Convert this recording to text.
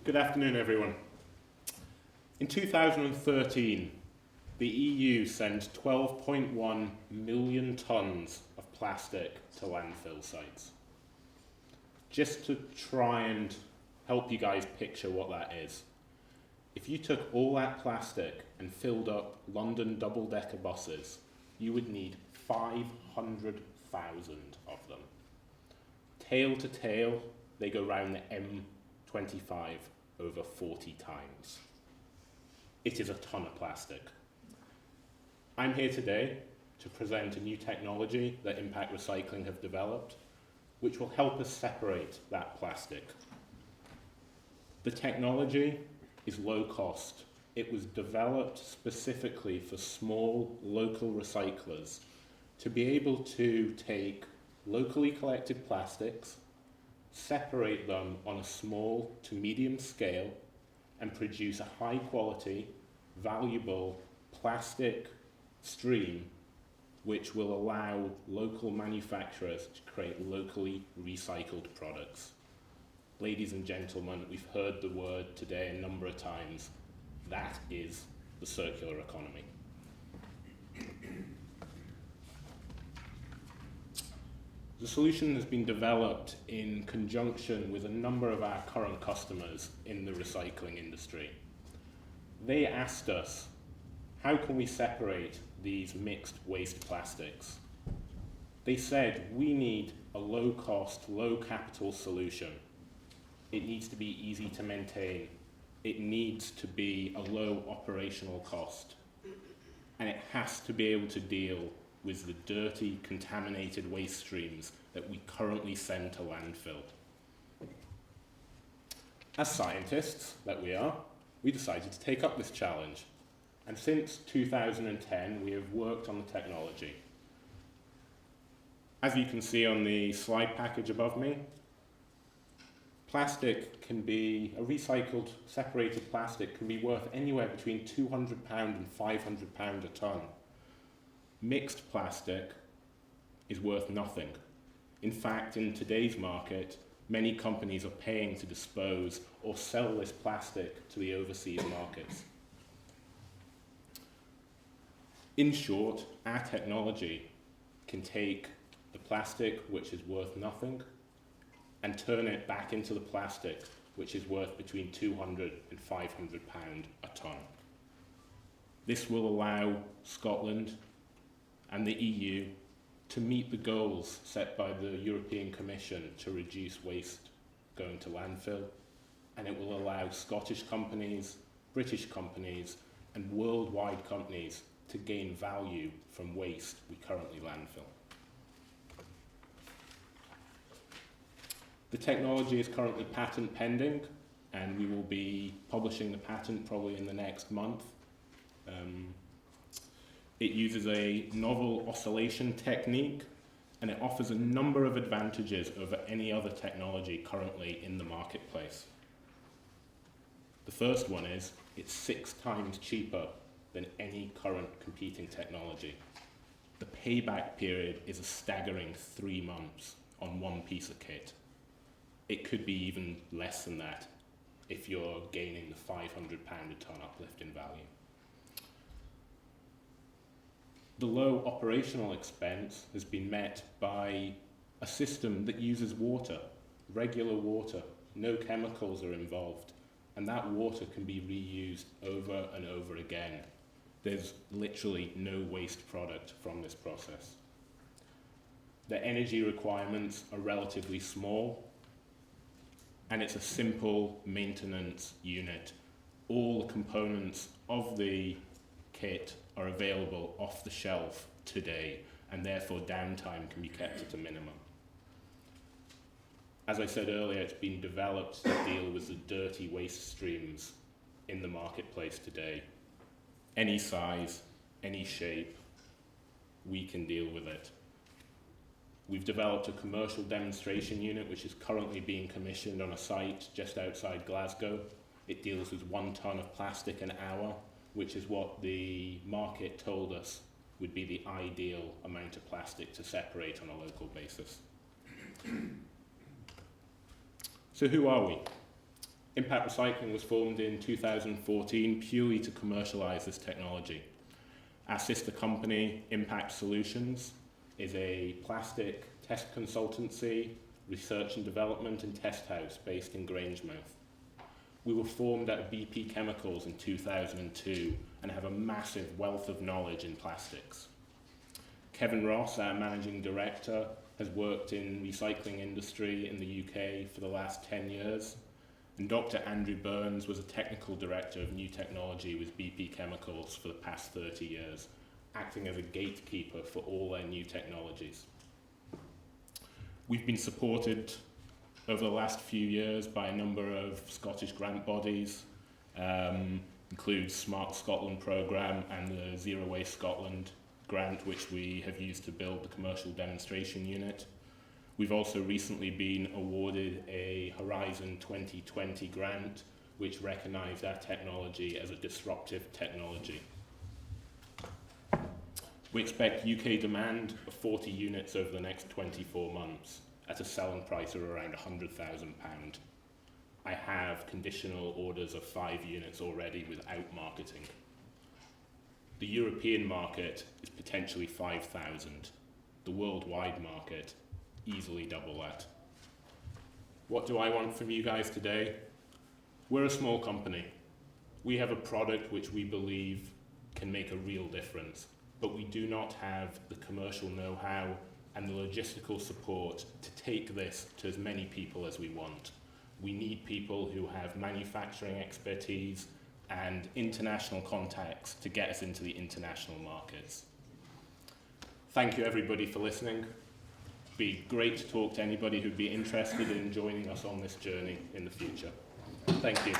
Good afternoon, everyone. In 2013, the EU sent 12.1 million tonnes of plastic to landfill sites. Just to try and help you guys picture what that is, if you took all that plastic and filled up London double-decker buses, you would need 500,000 of them. Tail to tail, they go round the M25 over 40 times. It is a ton of plastic. I'm here today to present a new technology that Impact Recycling have developed, which will help us separate that plastic. The technology is low cost. It was developed specifically for small local recyclers to be able to take locally collected plastics, separate them on a small to medium scale, and produce a high quality, valuable plastic stream which will allow local manufacturers to create locally recycled products. Ladies and gentlemen, we've heard the word today a number of times. That is the circular economy. The solution has been developed in conjunction with a number of our current customers in the recycling industry. They asked us, how can we separate these mixed waste plastics? They said, we need a low-cost, low-capital solution. It needs to be easy to maintain. It needs to be a low operational cost. And it has to be able to deal with the dirty, contaminated waste streams that we currently send to landfill. As scientists that we are, we decided to take up this challenge. And since 2010, we have worked on the technology. As you can see on the slide package above me, plastic can be, a recycled, separated plastic can be worth anywhere between £200 and £500 a tonne. Mixed plastic is worth nothing. In fact, in today's market, many companies are paying to dispose or sell this plastic to the overseas markets. In short, our technology can take the plastic, which is worth nothing, and turn it back into the plastic, which is worth between £200 and £500 a tonne. This will allow Scotland and the EU to meet the goals set by the European Commission to reduce waste going to landfill, and it will allow Scottish companies, British companies, and worldwide companies to gain value from waste we currently landfill. The technology is currently patent pending, and we will be publishing the patent probably in the next month. It uses a novel oscillation technique, and it offers a number of advantages over any other technology currently in the marketplace. The first one is it's 6 times cheaper than any current competing technology. The payback period is a staggering 3 months on one piece of kit. It could be even less than that if you're gaining the £500 a tonne uplift in value. The low operational expense has been met by a system that uses water, regular water. No chemicals are involved, and that water can be reused over and over again. There's literally no waste product from this process. The energy requirements are relatively small, and it's a simple maintenance unit. All the components of the kit are available off the shelf today, and therefore downtime can be kept at a minimum. As I said earlier, it's been developed to deal with the dirty waste streams in the marketplace today. Any size, any shape, we can deal with it. We've developed a commercial demonstration unit which is currently being commissioned on a site just outside Glasgow. It deals with 1 tonne of plastic an hour, which is what the market told us would be the ideal amount of plastic to separate on a local basis. So who are we? Impact Recycling was formed in 2014 purely to commercialize this technology. Our sister company, Impact Solutions, is a plastic test consultancy, research and development and test house based in Grangemouth. We were formed out of BP Chemicals in 2002 and have a massive wealth of knowledge in plastics. Kevin Ross, our managing director, has worked in recycling industry in the UK for the last 10 years. And Dr. Andrew Burns was a technical director of new technology with BP Chemicals for the past 30 years, acting as a gatekeeper for all their new technologies. We've been supported over the last few years by a number of Scottish grant bodies, includes Smart Scotland programme and the Zero Waste Scotland grant, which we have used to build the commercial demonstration unit. We've also recently been awarded a Horizon 2020 grant, which recognised our technology as a disruptive technology. We expect UK demand of 40 units over the next 24 months at a selling price of around £100,000. I have conditional orders of 5 units already without marketing. The European market is potentially 5,000. The worldwide market, easily double that. What do I want from you guys today? We're a small company. We have a product which we believe can make a real difference, but we do not have the commercial know-how and the logistical support to take this to as many people as we want. We need people who have manufacturing expertise and international contacts to get us into the international markets. Thank you everybody for listening. It'd be great to talk to anybody who'd be interested in joining us on this journey in the future. Thank you.